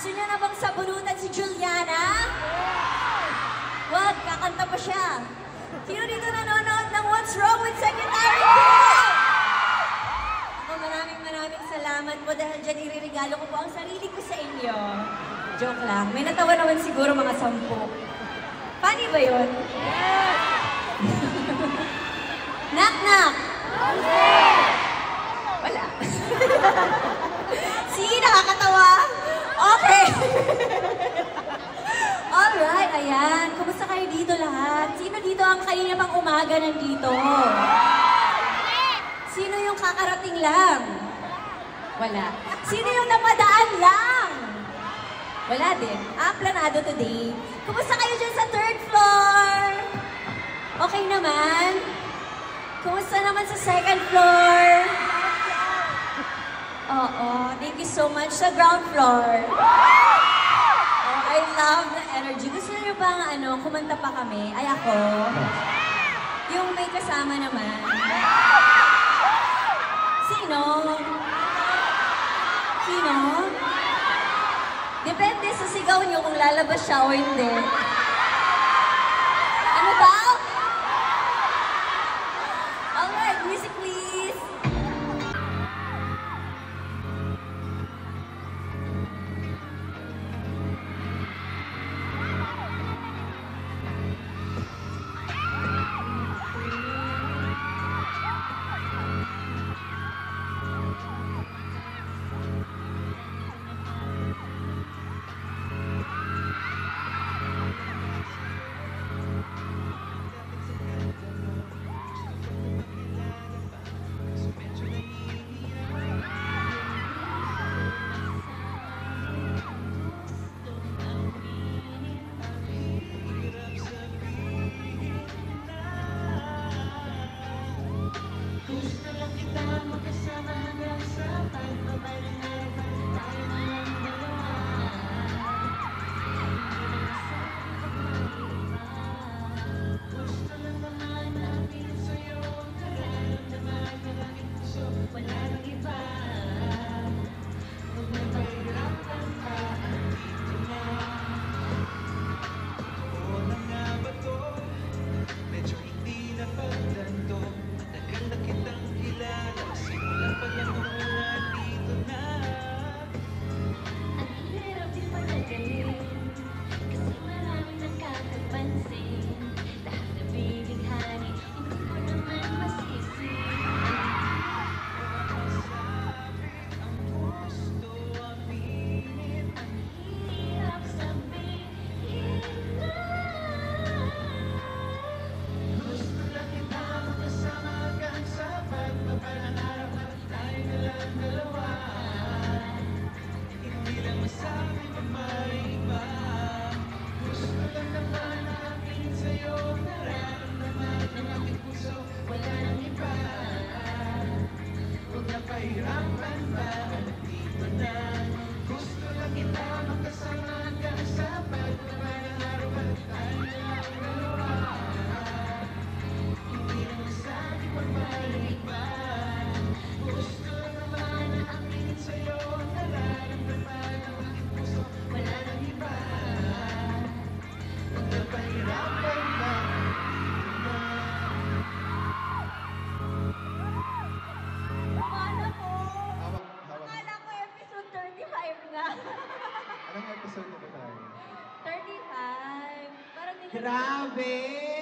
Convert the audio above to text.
Gusto niyo na bang sabunutan si Juliana? Wag, kakanta pa siya. Sino dito nanonood ng What's Wrong with Secretary Kim? Ako maraming salamat po dahil dyan iririgalo ko po ang sarili ko sa inyo. Joke lang. May natawa naman siguro mga 10. Funny ba yun? Yes! Knock-knock! Wala. See, nakakatawa? Okay. Alright, ayan. Kumusta kayo dito lahat? Sino dito ang kanina pang umaga nandito? Sino yung kakarating lang? Wala. Sino yung napadaan lang? Wala din. Planado today. Kumusta kayo dyan sa 3rd floor? Okay naman? Kumusta naman sa 2nd floor? Oo, thank you so much sa ground floor. Oh, I love the energy. Gusto niyo ba kumanta pa kami? Ay ako. Yung may kasama naman. Sino? Sino? Depende sa sigaw niyo kung lalabas siya o hindi. Ano daw? Alright, music please. Anong episode na ba tayo? 35. Parang Grabe!